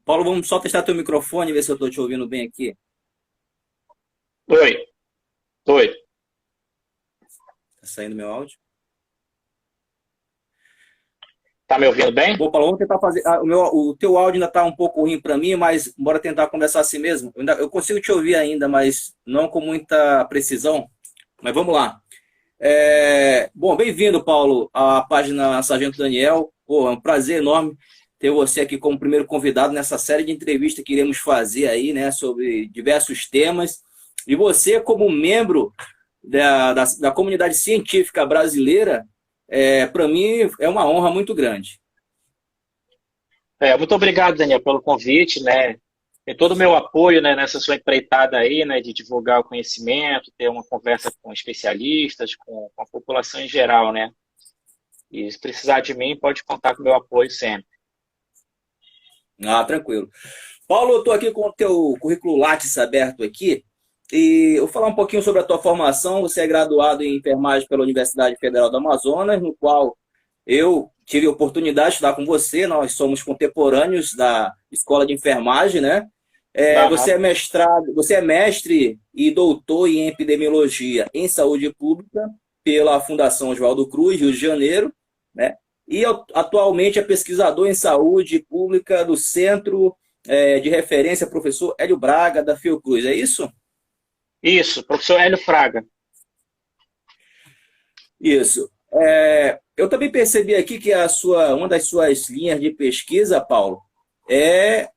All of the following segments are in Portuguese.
Paulo, vamos só testar teu microfone, ver se eu estou te ouvindo bem aqui. Oi, oi. Tá saindo meu áudio? Tá me ouvindo bem? Bom, Paulo, vamos tentar fazer. O teu áudio ainda está um pouco ruim para mim, mas bora tentar conversar assim mesmo. Eu consigo te ouvir ainda, mas não com muita precisão. Mas vamos lá. Bom, bem-vindo, Paulo, à página Sargento Daniel. Pô, é um prazer enorme ter você aqui como primeiro convidado nessa série de entrevistas que iremos fazer aí, né, sobre diversos temas. E você, como membro da comunidade científica brasileira, para mim é uma honra muito grande. Muito obrigado, Daniel, pelo convite, né? Tem todo o meu apoio, né, nessa sua empreitada aí, né, de divulgar o conhecimento, ter uma conversa com especialistas, com a população em geral, né? E se precisar de mim, pode contar com o meu apoio sempre. Ah, tranquilo. Paulo, eu estou aqui com o teu currículo Lattes aberto aqui e eu vou falar um pouquinho sobre a tua formação. Você é graduado em enfermagem pela Universidade Federal do Amazonas, no qual eu tive a oportunidade de estudar com você. Nós somos contemporâneos da Escola de Enfermagem, né? Você Aham. é mestrado, você é mestre e doutor em epidemiologia em saúde pública pela Fundação Oswaldo Cruz, Rio de Janeiro, né? E atualmente é pesquisador em saúde pública do Centro de Referência Professor Hélio Braga, da Fiocruz, é isso? Isso, professor Hélio Fraga. Isso. Eu também percebi aqui que uma das suas linhas de pesquisa, Paulo, é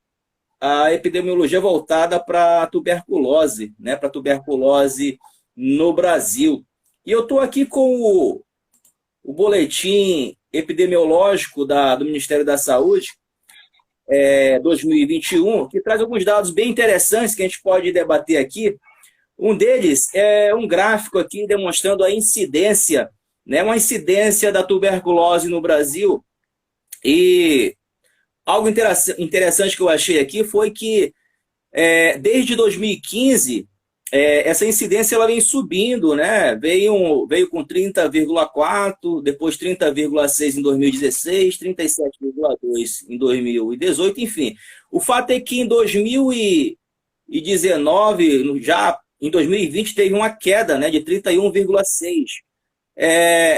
a epidemiologia voltada para a tuberculose, né? Para tuberculose no Brasil. E eu estou aqui com o boletim epidemiológico do Ministério da Saúde, 2021, que traz alguns dados bem interessantes que a gente pode debater aqui. Um deles é um gráfico aqui demonstrando a incidência, né, uma incidência da tuberculose no Brasil. E algo interessante que eu achei aqui foi que desde 2015 essa incidência ela vem subindo, né? Veio com 30,4, depois 30,6 em 2016, 37,2 em 2018, enfim. O fato é que em 2019, já em 2020, teve uma queda, né, de 31,6.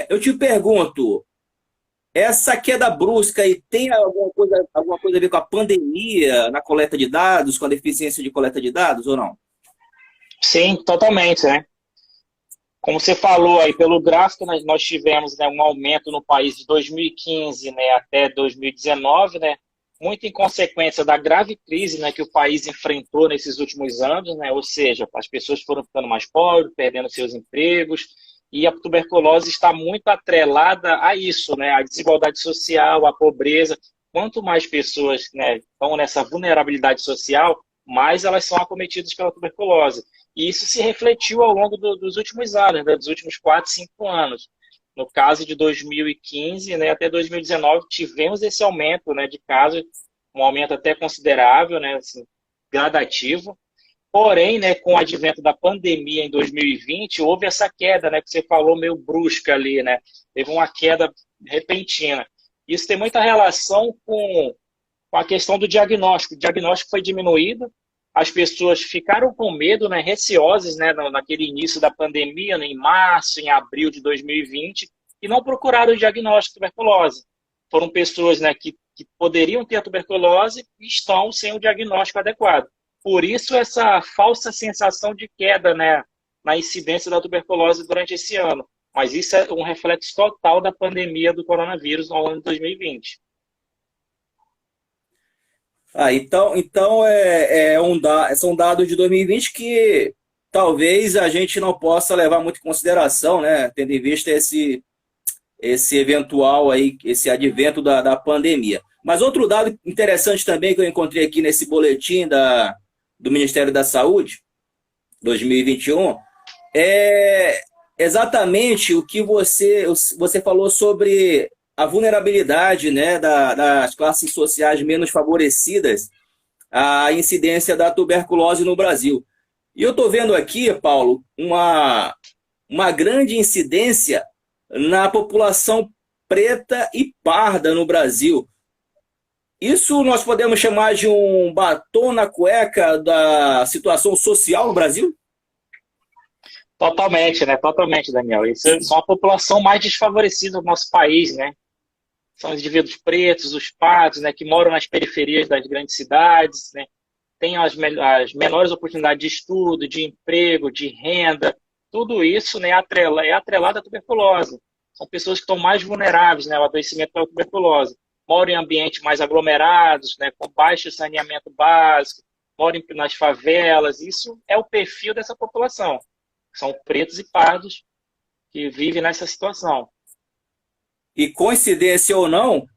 Eu te pergunto, essa queda brusca aí tem alguma coisa a ver com a pandemia na coleta de dados, com a deficiência de coleta de dados ou não? Sim, totalmente, né? Como você falou aí, pelo gráfico, nós tivemos, né, um aumento no país de 2015, né, até 2019, né, muito em consequência da grave crise, né, que o país enfrentou nesses últimos anos, né, ou seja, as pessoas foram ficando mais pobres, perdendo seus empregos, e a tuberculose está muito atrelada a isso, né, a desigualdade social, a pobreza. Quanto mais pessoas, né, estão nessa vulnerabilidade social, mais elas são acometidas pela tuberculose. E isso se refletiu ao longo dos últimos anos, né, dos últimos 4, 5 anos. No caso de 2015, né, até 2019, tivemos esse aumento, né, de casos, um aumento até considerável, né, assim, gradativo. Porém, né, com o advento da pandemia em 2020, houve essa queda, né, que você falou meio brusca ali, né? Teve uma queda repentina. Isso tem muita relação com a questão do diagnóstico. O diagnóstico foi diminuído, as pessoas ficaram com medo, né, receosas, né, naquele início da pandemia, né, em março, em abril de 2020, e não procuraram o diagnóstico de tuberculose. Foram pessoas, né, que poderiam ter a tuberculose e estão sem o diagnóstico adequado. Por isso, essa falsa sensação de queda, né, na incidência da tuberculose durante esse ano. Mas isso é um reflexo total da pandemia do coronavírus no ano de 2020. Então são dados de 2020 que talvez a gente não possa levar muito em consideração, né? Tendo em vista esse eventual aí, esse advento da pandemia. Mas outro dado interessante também que eu encontrei aqui nesse boletim do Ministério da Saúde, 2021, é exatamente o que você falou sobre a vulnerabilidade, né, das classes sociais menos favorecidas à incidência da tuberculose no Brasil. E eu estou vendo aqui, Paulo, uma grande incidência na população preta e parda no Brasil. Isso nós podemos chamar de um batom na cueca da situação social no Brasil? Totalmente, né? Totalmente, Daniel. Isso são a população mais desfavorecida do nosso país, né? São os indivíduos pretos, os pardos, né, que moram nas periferias das grandes cidades, né? Têm as menores oportunidades de estudo, de emprego, de renda. Tudo isso, né, é atrelado à tuberculose. São pessoas que estão mais vulneráveis, né, ao adoecimento pela tuberculose. Moram em ambientes mais aglomerados, né, com baixo saneamento básico, moram nas favelas. Isso é o perfil dessa população. São pretos e pardos que vivem nessa situação. E coincidência ou não,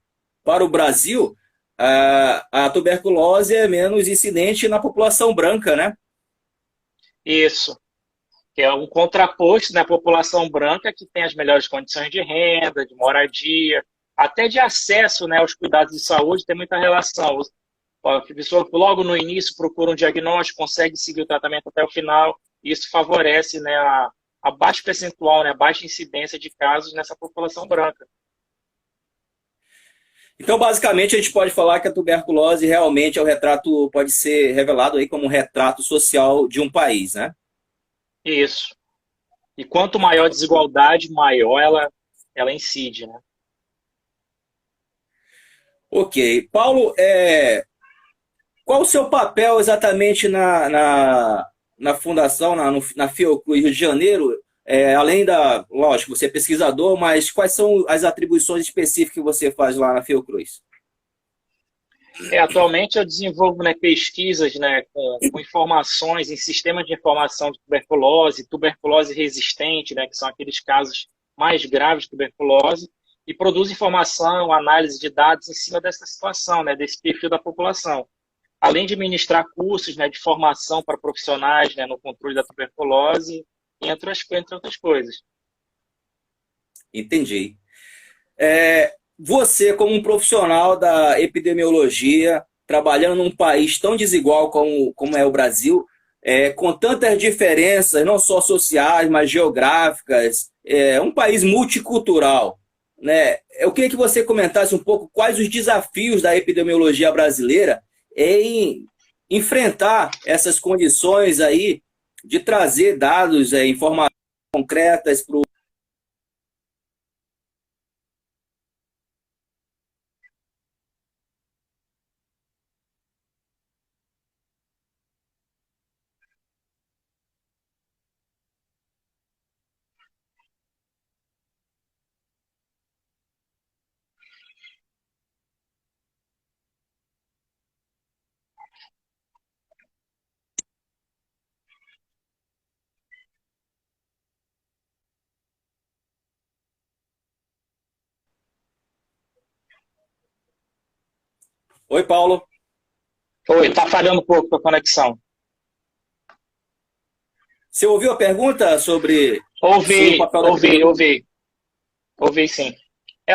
para o Brasil, a tuberculose é menos incidente na população branca, né? Isso, que é um contraposto na população branca que tem as melhores condições de renda, de moradia, até de acesso, né, aos cuidados de saúde, tem muita relação. A pessoa logo no início procura um diagnóstico, consegue seguir o tratamento até o final, e isso favorece, né, a baixo percentual, né, a baixa incidência de casos nessa população branca. Então, basicamente, a gente pode falar que a tuberculose realmente é o retrato, pode ser revelado aí como um retrato social de um país, né? Isso. E quanto maior a desigualdade, maior ela incide, né? Ok. Paulo, qual o seu papel exatamente na fundação, na Fiocruz Rio de Janeiro? Além lógico, você é pesquisador, mas quais são as atribuições específicas que você faz lá na Fiocruz? Atualmente eu desenvolvo, né, pesquisas, né, com informações em sistemas de informação de tuberculose, tuberculose resistente, né, que são aqueles casos mais graves de tuberculose, e produzo informação, análise de dados em cima dessa situação, né, desse perfil da população. Além de ministrar cursos, né, de formação para profissionais, né, no controle da tuberculose, entre outras coisas. Entendi. Você, como um profissional da epidemiologia, trabalhando num país tão desigual como é o Brasil, com tantas diferenças, não só sociais, mas geográficas, um país multicultural, né? Eu queria que você comentasse um pouco quais os desafios da epidemiologia brasileira em enfrentar essas condições aí de trazer dados, informações concretas para o. Oi, Paulo. Oi, está falhando um pouco a conexão. Você ouviu a pergunta sobre o Ouvi, papel da ouvi, epidemiologia? ouvi, ouvi sim.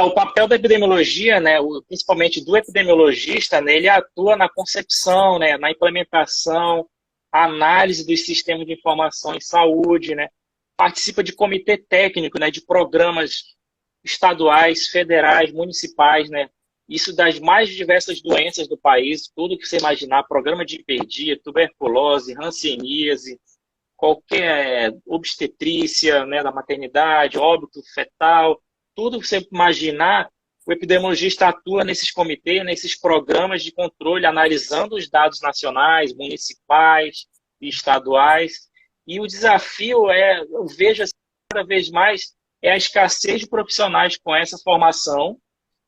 O papel da epidemiologia, né, principalmente do epidemiologista, né, ele atua na concepção, né, na implementação, análise dos sistemas de informação em saúde, né, participa de comitê técnico, né, de programas estaduais, federais, municipais, né, isso das mais diversas doenças do país, tudo que você imaginar, programa de hiperdia, tuberculose, hanseníase, qualquer obstetrícia, né, da maternidade, óbito fetal, tudo que você imaginar, o epidemiologista atua nesses comitês, nesses programas de controle, analisando os dados nacionais, municipais e estaduais. E o desafio eu vejo assim, cada vez mais, é a escassez de profissionais com essa formação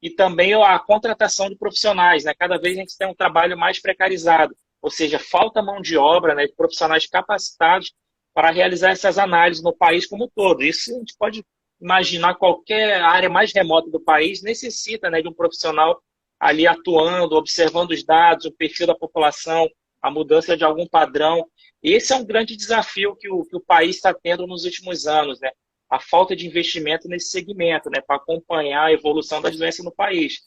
e também a contratação de profissionais, né? Cada vez a gente tem um trabalho mais precarizado, ou seja, falta mão de obra, né, de profissionais capacitados para realizar essas análises no país como um todo. Isso a gente pode imaginar, qualquer área mais remota do país necessita, né, de um profissional ali atuando, observando os dados, o perfil da população, a mudança de algum padrão. Esse é um grande desafio que o país está tendo nos últimos anos, né? A falta de investimento nesse segmento, né, para acompanhar a evolução das doenças no país.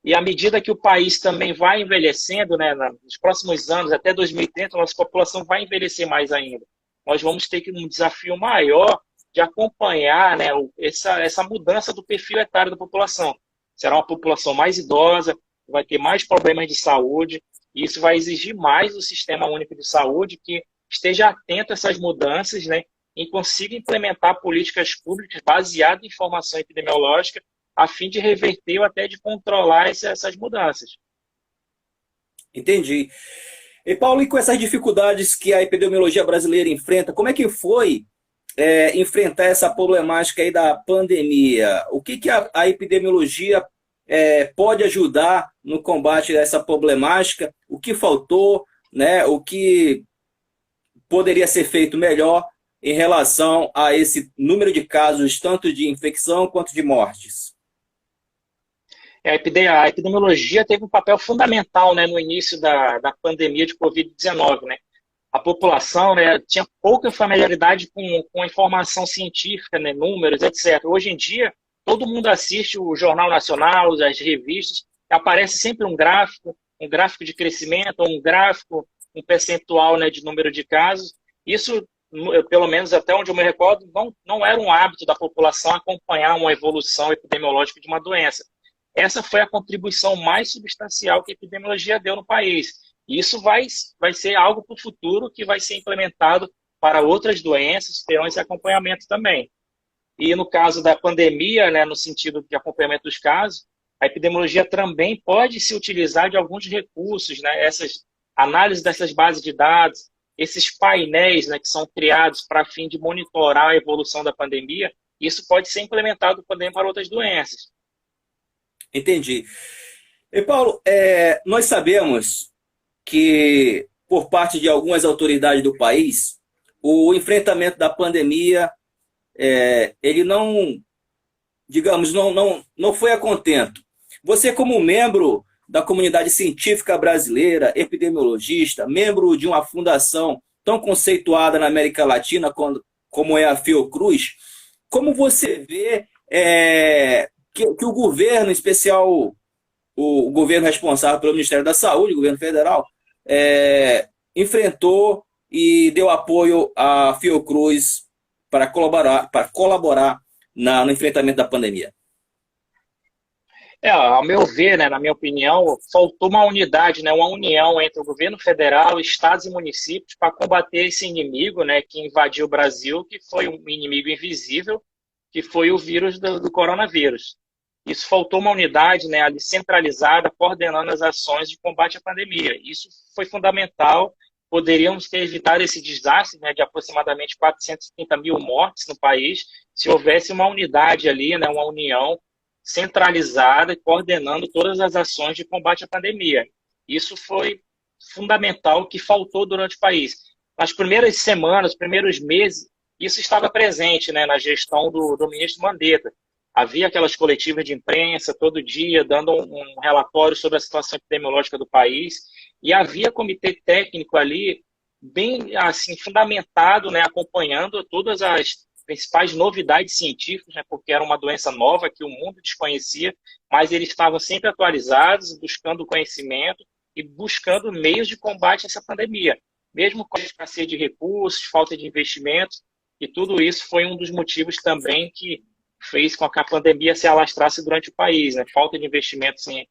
E à medida que o país também vai envelhecendo, né, nos próximos anos, até 2030, a nossa população vai envelhecer mais ainda. Nós vamos ter um desafio maior de acompanhar, né, essa mudança do perfil etário da população. Será uma população mais idosa, vai ter mais problemas de saúde, e isso vai exigir mais do Sistema Único de Saúde que esteja atento a essas mudanças, né, e consiga implementar políticas públicas baseadas em informação epidemiológica a fim de reverter ou até de controlar essas mudanças. Entendi. E Paulo, e com essas dificuldades que a epidemiologia brasileira enfrenta, como é que foi enfrentar essa problemática aí da pandemia? O que a epidemiologia pode ajudar no combate a essa problemática? O que faltou, né? O que poderia ser feito melhor em relação a esse número de casos, tanto de infecção quanto de mortes? A epidemiologia teve um papel fundamental, né, no início da pandemia de Covid-19, né? A população, né, tinha pouca familiaridade com a informação científica, né, números, etc. Hoje em dia, todo mundo assiste o Jornal Nacional, as revistas, aparece sempre um gráfico de crescimento, um gráfico, um percentual, né, de número de casos. Isso, pelo menos até onde eu me recordo, não era um hábito da população acompanhar uma evolução epidemiológica de uma doença. Essa foi a contribuição mais substancial que a epidemiologia deu no país. E isso vai ser algo para o futuro que vai ser implementado para outras doenças, terão esse acompanhamento também. E no caso da pandemia, né, no sentido de acompanhamento dos casos, a epidemiologia também pode se utilizar de alguns recursos, né, essas análises dessas bases de dados, esses painéis, né, que são criados para fim de monitorar a evolução da pandemia, isso pode ser implementado também para outras doenças. Entendi. E Paulo, nós sabemos que, por parte de algumas autoridades do país, o enfrentamento da pandemia, ele não, digamos, não foi a contento. Você, como membro da comunidade científica brasileira, epidemiologista, membro de uma fundação tão conceituada na América Latina como é a Fiocruz, como você vê que o governo, em especial o governo responsável pelo Ministério da Saúde, o governo federal, enfrentou e deu apoio à Fiocruz para colaborar no enfrentamento da pandemia? Ao meu ver, né, na minha opinião, faltou uma unidade, né, uma união entre o governo federal, estados e municípios para combater esse inimigo, né, que invadiu o Brasil, que foi um inimigo invisível, que foi o vírus do coronavírus. Isso faltou uma unidade, né, ali centralizada, coordenando as ações de combate à pandemia. Isso foi fundamental. Poderíamos ter evitado esse desastre, né, de aproximadamente 430 mil mortes no país, se houvesse uma unidade ali, né, uma união centralizada e coordenando todas as ações de combate à pandemia. Isso foi fundamental, que faltou durante o país. Nas primeiras semanas, primeiros meses, isso estava presente, né, na gestão do ministro Mandetta. Havia aquelas coletivas de imprensa todo dia, dando um relatório sobre a situação epidemiológica do país, e havia comitê técnico ali, bem assim, fundamentado, né, acompanhando todas as principais novidades científicas, né, porque era uma doença nova que o mundo desconhecia, mas eles estavam sempre atualizados, buscando conhecimento e buscando meios de combate a essa pandemia, mesmo com a escassez de recursos, falta de investimentos, e tudo isso foi um dos motivos também que fez com que a pandemia se alastrasse durante o país, né? Falta de investimentos em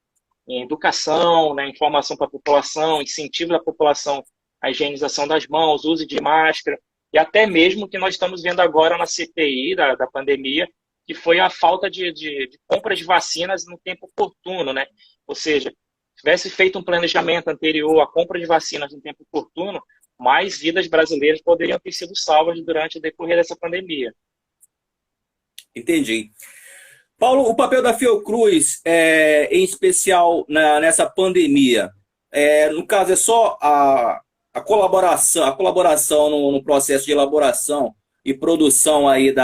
educação, né, informação para a população, incentivo da população à higienização das mãos, uso de máscara, e até mesmo o que nós estamos vendo agora na CPI da pandemia, que foi a falta de compra de vacinas no tempo oportuno, né? Ou seja, se tivesse feito um planejamento anterior à compra de vacinas no tempo oportuno, mais vidas brasileiras poderiam ter sido salvas durante o decorrer dessa pandemia. Entendi. Paulo, o papel da Fiocruz, em especial nessa pandemia, no caso é só a colaboração no processo de elaboração e produção aí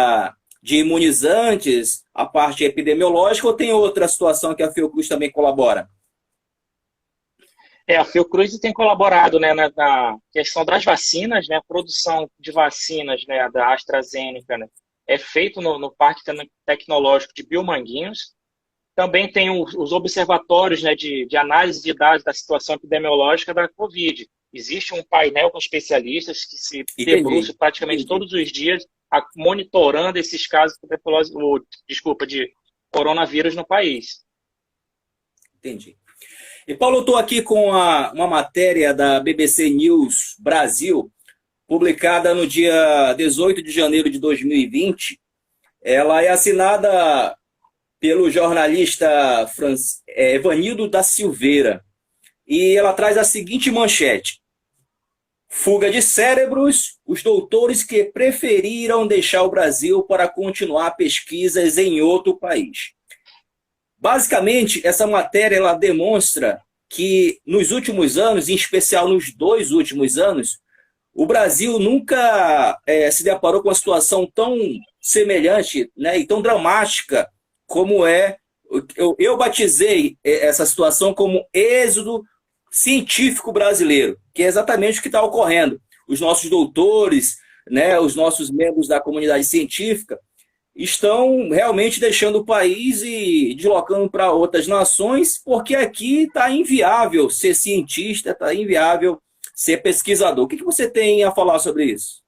de imunizantes, a parte epidemiológica, ou tem outra situação que a Fiocruz também colabora? A Fiocruz tem colaborado, né, na questão das vacinas, né, a produção de vacinas, né, da AstraZeneca, né, é feito no Parque Tecnológico de Biomanguinhos. Também tem os observatórios, né, de análise de dados da situação epidemiológica da Covid. Existe um painel com especialistas que se debruçam praticamente todos os dias monitorando esses casos de coronavírus no país. Entendi. E Paulo, eu estou aqui com uma matéria da BBC News Brasil, publicada no dia 18 de janeiro de 2020. Ela é assinada pelo jornalista Evanildo da Silveira. E ela traz a seguinte manchete: fuga de cérebros, os doutores que preferiram deixar o Brasil para continuar pesquisas em outro país. Basicamente, essa matéria ela demonstra que nos últimos anos, em especial nos 2 últimos anos, o Brasil nunca se deparou com uma situação tão semelhante, né, e tão dramática como é. Eu batizei essa situação como êxodo científico brasileiro, que é exatamente o que está ocorrendo. Os nossos doutores, né, os nossos membros da comunidade científica estão realmente deixando o país e deslocando para outras nações, porque aqui está inviável ser cientista, está inviável ser pesquisador. O que você tem a falar sobre isso?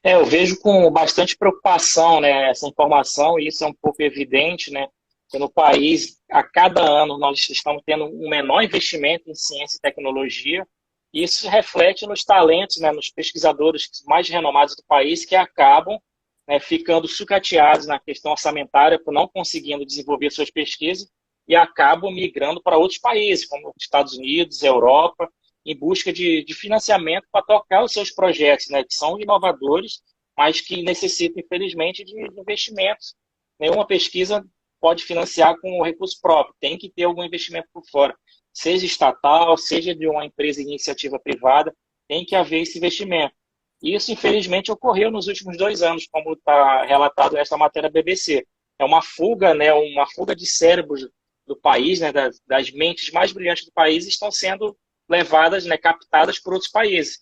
Eu vejo com bastante preocupação, né, essa informação, e isso é um pouco evidente, né, que no país, a cada ano, nós estamos tendo um menor investimento em ciência e tecnologia, e isso reflete nos talentos, né, nos pesquisadores mais renomados do país, que acabam, né, ficando sucateados na questão orçamentária por não conseguindo desenvolver suas pesquisas e acabam migrando para outros países, como os Estados Unidos, Europa, em busca de financiamento para tocar os seus projetos, né, que são inovadores, mas que necessitam, infelizmente, de investimentos. Nenhuma pesquisa pode financiar com recurso próprio, tem que ter algum investimento por fora, seja estatal, seja de uma empresa de iniciativa privada, tem que haver esse investimento. E isso, infelizmente, ocorreu nos últimos 2 anos, como está relatado nessa matéria BBC. É uma fuga, né, uma fuga de cérebros do país, né, das mentes mais brilhantes do país estão sendo levadas, né, captadas por outros países.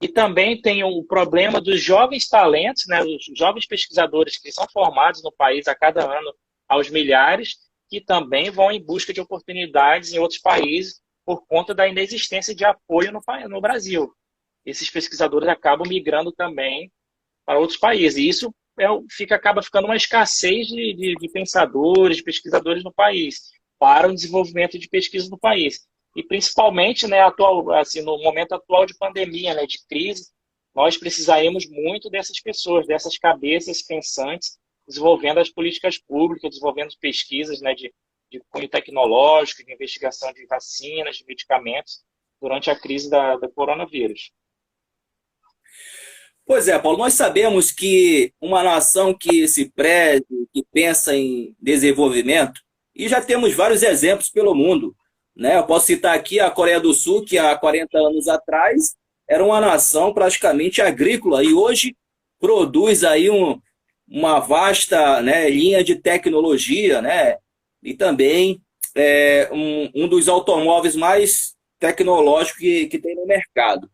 E também tem o problema dos jovens talentos, né, os jovens pesquisadores que são formados no país a cada ano aos milhares, que também vão em busca de oportunidades em outros países por conta da inexistência de apoio no Brasil. Esses pesquisadores acabam migrando também para outros países. E isso acaba ficando uma escassez de pensadores, de pesquisadores no país, para o desenvolvimento de pesquisa no país. E principalmente, né, assim, no momento atual de pandemia, né, de crise, nós precisaremos muito dessas pessoas, dessas cabeças pensantes, desenvolvendo as políticas públicas, desenvolvendo pesquisas, né, de cunho tecnológico, de investigação de vacinas, de medicamentos, durante a crise da coronavírus. Pois é, Paulo, nós sabemos que uma nação que se preze, que pensa em desenvolvimento, e já temos vários exemplos pelo mundo, né? Eu posso citar aqui a Coreia do Sul, que há 40 anos atrás era uma nação praticamente agrícola e hoje produz aí uma vasta, né, linha de tecnologia, né? E também um dos automóveis mais tecnológicos que tem no mercado.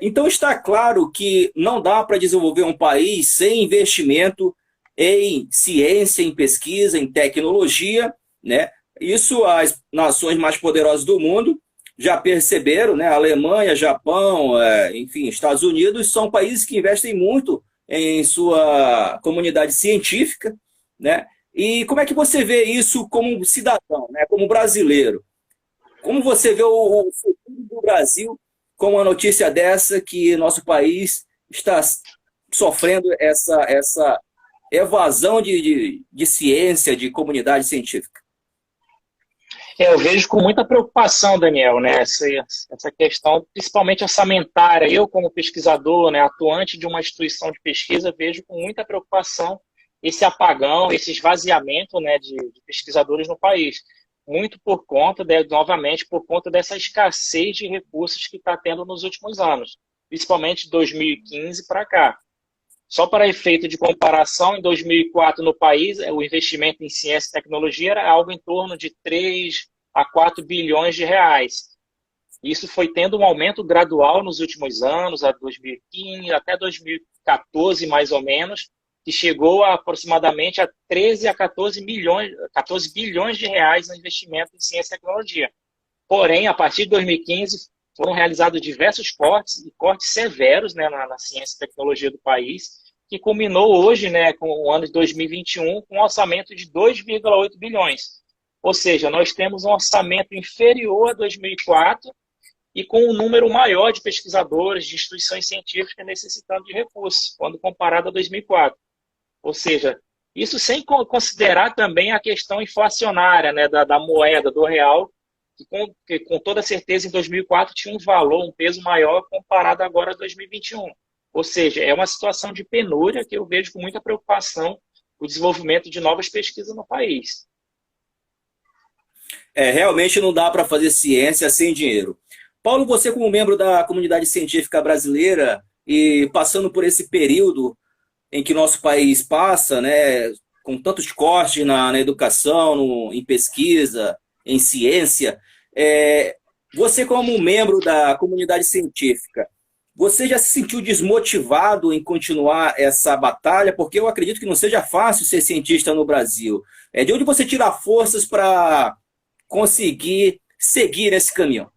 Então está claro que não dá para desenvolver um país sem investimento em ciência, em pesquisa, em tecnologia, né? Isso as nações mais poderosas do mundo já perceberam, né? Alemanha, Japão, enfim, Estados Unidos são países que investem muito em sua comunidade científica, né? E como é que você vê isso como cidadão, né? Como brasileiro? Como você vê o futuro do Brasil com uma notícia dessa que nosso país está sofrendo essa evasão de ciência, de comunidade científica? Eu vejo com muita preocupação, Daniel, né, essa questão, principalmente orçamentária. Eu, como pesquisador, né, atuante de uma instituição de pesquisa, vejo com muita preocupação esse apagão, esse esvaziamento, né, de pesquisadores no país. Muito por conta, novamente, por conta dessa escassez de recursos que está tendo nos últimos anos, principalmente de 2015 para cá. Só para efeito de comparação, em 2004 no país, o investimento em ciência e tecnologia era algo em torno de 3 a 4 bilhões de reais. Isso foi tendo um aumento gradual nos últimos anos, a 2015 até 2014 mais ou menos, que chegou a aproximadamente a 13 a 14 bilhões de reais no investimento em ciência e tecnologia. Porém, a partir de 2015, foram realizados diversos cortes, e cortes severos, né, na ciência e tecnologia do país, que culminou hoje, né, com o ano de 2021, com um orçamento de 2,8 bilhões. Ou seja, nós temos um orçamento inferior a 2004 e com um número maior de pesquisadores, de instituições científicas necessitando de recursos, quando comparado a 2004. Ou seja, isso sem considerar também a questão inflacionária, né, da moeda, do real, que com toda certeza em 2004 tinha um valor, um peso maior comparado agora a 2021. Ou seja, é uma situação de penúria que eu vejo com muita preocupação o desenvolvimento de novas pesquisas no país. Realmente não dá para fazer ciência sem dinheiro. Paulo, você como membro da comunidade científica brasileira e passando por esse período em que nosso país passa, né, com tantos cortes na educação, em pesquisa, em ciência, você como membro da comunidade científica, você já se sentiu desmotivado em continuar essa batalha? Porque eu acredito que não seja fácil ser cientista no Brasil. De onde você tira forças para conseguir seguir esse caminho?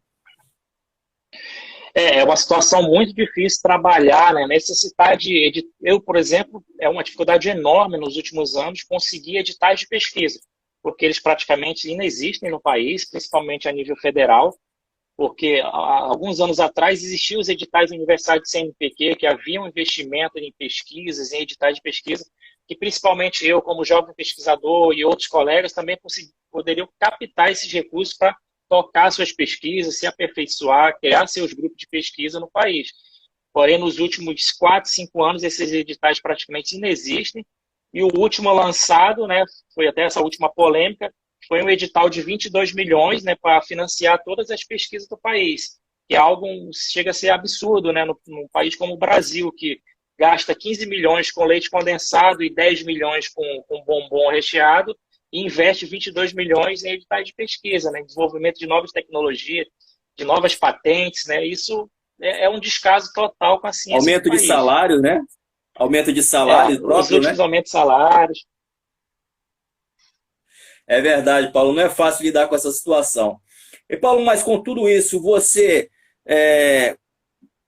É uma situação muito difícil trabalhar, né? Necessitar eu, por exemplo, é uma dificuldade enorme nos últimos anos conseguir editais de pesquisa, porque eles praticamente inexistem no país, principalmente a nível federal, porque há alguns anos atrás existiam os editais universais de CNPq, que haviam investimento em pesquisas, em editais de pesquisa, que principalmente eu, como jovem pesquisador e outros colegas, também poderiam captar esses recursos para tocar suas pesquisas, se aperfeiçoar, criar seus grupos de pesquisa no país. Porém, nos últimos 4, 5 anos, esses editais praticamente inexistem, e o último lançado, né, foi até essa última polêmica, foi um edital de 22 milhões, né, para financiar todas as pesquisas do país, que é algo chega a ser absurdo, né, num país como o Brasil, que gasta 15 milhões com leite condensado e 10 milhões com bombom recheado, e investe 22 milhões em editais de pesquisa, né, em desenvolvimento de novas tecnologias, de novas patentes, né, isso é um descaso total com a ciência Aumento do de país. salário, né? Aumento de salário próprio, os últimos né? aumentos de salários. É verdade, Paulo, não é fácil lidar com essa situação. E, Paulo, mas com tudo isso, você,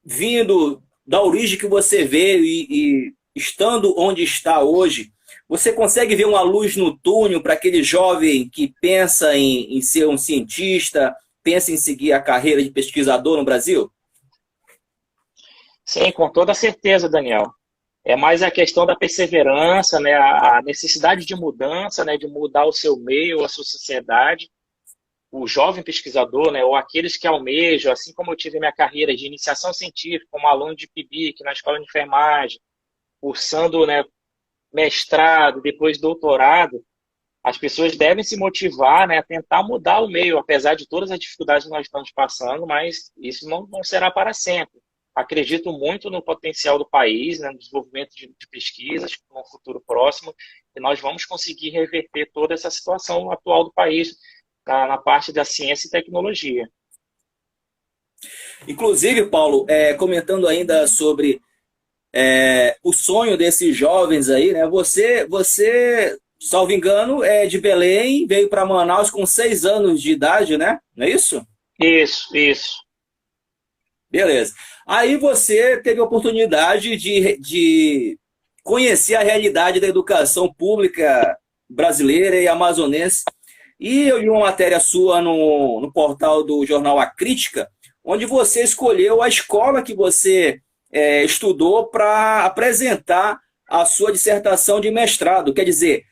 vindo da origem que você veio e estando onde está hoje, você consegue ver uma luz no túnel para aquele jovem que pensa em ser um cientista, pensa em seguir a carreira de pesquisador no Brasil? Sim, com toda certeza, Daniel. É mais a questão da perseverança, né, a necessidade de mudança, né, de mudar o seu meio, a sua sociedade. O jovem pesquisador, né, ou aqueles que almejam, assim como eu tive minha carreira de iniciação científica, como aluno de PIBIC na escola de enfermagem, cursando, né, mestrado, depois doutorado, as pessoas devem se motivar, né, a tentar mudar o meio, apesar de todas as dificuldades que nós estamos passando, mas isso não será para sempre. Acredito muito no potencial do país, né, no desenvolvimento de pesquisas no futuro próximo, e nós vamos conseguir reverter toda essa situação atual do país na parte da ciência e tecnologia. Inclusive, Paulo, comentando ainda sobre o sonho desses jovens aí, né? Você, salvo engano, é de Belém, veio para Manaus com 6 anos de idade, né? Não é isso? Isso. Beleza. Aí você teve a oportunidade de conhecer a realidade da educação pública brasileira e amazonense. E eu li uma matéria sua no portal do jornal A Crítica, onde você escolheu a escola que você estudou para apresentar a sua dissertação de mestrado. Quer dizer,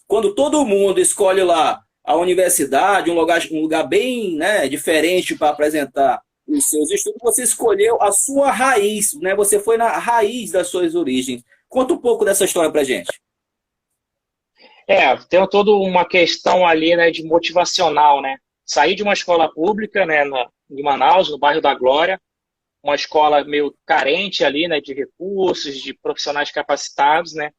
quando todo mundo escolhe lá a universidade, um lugar bem, né, diferente para apresentar os seus estudos, você escolheu a sua raiz, né? Você foi na raiz das suas origens. Conta um pouco dessa história para gente. Tem toda uma questão ali, né, de motivacional, né? Saí de uma escola pública, né, em Manaus, no bairro da Glória, uma escola meio carente ali, né, de recursos, de profissionais capacitados, né?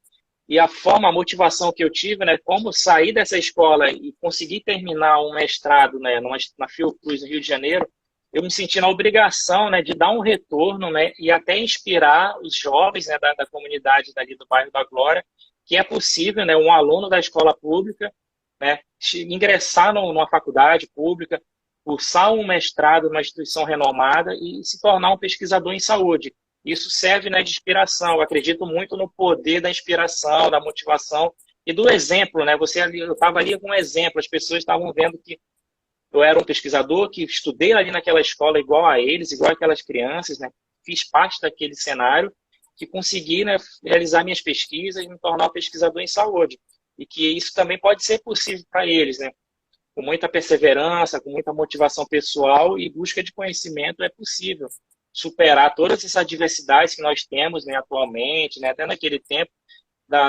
E a motivação que eu tive, né, como sair dessa escola e conseguir terminar um mestrado, né, na Fiocruz, no Rio de Janeiro, eu me senti na obrigação, né, de dar um retorno, né, e até inspirar os jovens, né, da comunidade dali do bairro da Glória, que é possível, né, um aluno da escola pública, né, ingressar numa faculdade pública, cursar um mestrado numa instituição renomada e se tornar um pesquisador em saúde. Isso serve, né, de inspiração. Eu acredito muito no poder da inspiração, da motivação e do exemplo, né? Eu estava ali com um exemplo, as pessoas estavam vendo que eu era um pesquisador que estudei ali naquela escola igual a eles, igual aquelas crianças, né? Fiz parte daquele cenário, que consegui, né, realizar minhas pesquisas e me tornar um pesquisador em saúde. E que isso também pode ser possível para eles, né? Com muita perseverança, com muita motivação pessoal e busca de conhecimento é possível superar todas essas adversidades que nós temos, né, atualmente, né, até naquele tempo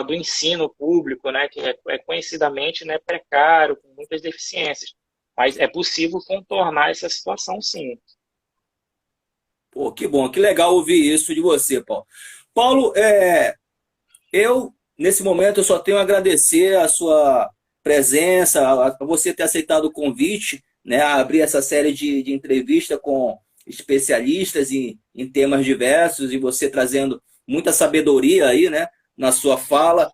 do ensino público, né, que é conhecidamente, né, precário, com muitas deficiências. Mas é possível contornar essa situação, sim. Pô, que bom, que legal ouvir isso de você, Paulo. Paulo, eu, nesse momento, eu só tenho a agradecer a sua presença, a você ter aceitado o convite, né, a abrir essa série de entrevista com especialistas em temas diversos e você trazendo muita sabedoria aí, né, na sua fala.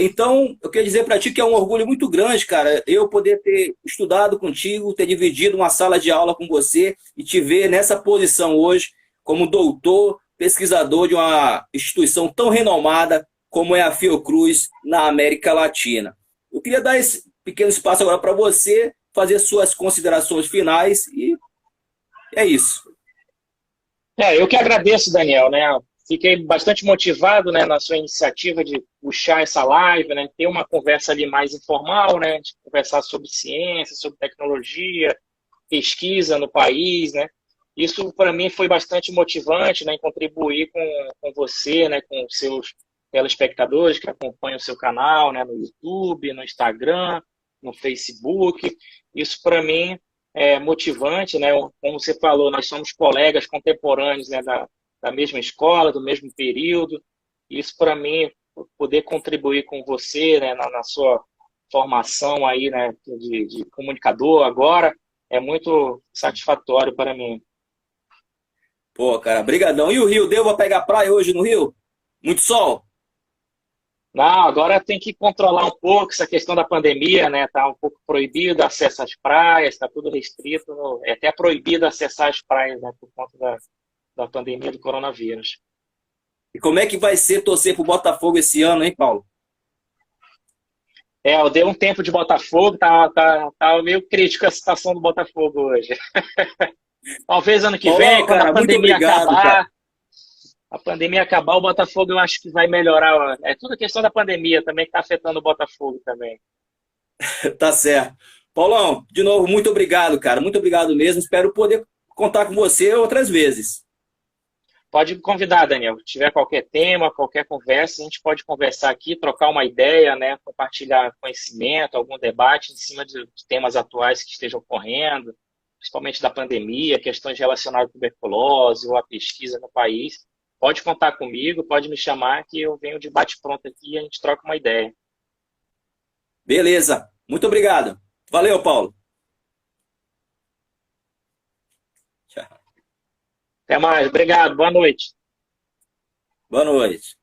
Então, eu quero dizer para ti que é um orgulho muito grande, cara, eu poder ter estudado contigo, ter dividido uma sala de aula com você e te ver nessa posição hoje como doutor, pesquisador de uma instituição tão renomada como é a Fiocruz na América Latina. Eu queria dar esse pequeno espaço agora para você fazer suas considerações finais e é isso. Eu que agradeço, Daniel, né? Fiquei bastante motivado, né, na sua iniciativa de puxar essa live, né, ter uma conversa ali mais informal, né, de conversar sobre ciência, sobre tecnologia, pesquisa no país, né. Isso para mim foi bastante motivante, né, em contribuir com você, né, com os seus telespectadores que acompanham o seu canal, né, no YouTube, no Instagram, no Facebook. Isso para mim é motivante, né? Como você falou, nós somos colegas contemporâneos, né, da mesma escola, do mesmo período. Isso para mim, poder contribuir com você, né, na sua formação aí, né, de comunicador agora, é muito satisfatório para mim. Pô, cara, brigadão. E o Rio, deu para pegar praia hoje no Rio? Muito sol? Não, agora tem que controlar um pouco essa questão da pandemia, né? Tá um pouco proibido acesso às praias, está tudo restrito, é até proibido acessar as praias, né, por conta da pandemia do coronavírus. E como é que vai ser torcer pro Botafogo esse ano, hein, Paulo? Eu dei um tempo de Botafogo, tá meio crítico a situação do Botafogo hoje. Talvez ano que vem, Paulão, quando cara, muito obrigado, cara. a pandemia acabar, o Botafogo eu acho que vai melhorar. Ó. É tudo questão da pandemia também que está afetando o Botafogo também. Tá certo. Paulão, de novo, muito obrigado, cara. Muito obrigado mesmo. Espero poder contar com você outras vezes. Pode me convidar, Daniel. Se tiver qualquer tema, qualquer conversa, a gente pode conversar aqui, trocar uma ideia, né? Compartilhar conhecimento, algum debate em cima de temas atuais que estejam ocorrendo, principalmente da pandemia, questões relacionadas à tuberculose ou à pesquisa no país. Pode contar comigo, pode me chamar que eu venho de bate-pronto aqui e a gente troca uma ideia. Beleza. Muito obrigado. Valeu, Paulo. Tchau. Até mais. Obrigado. Boa noite. Boa noite.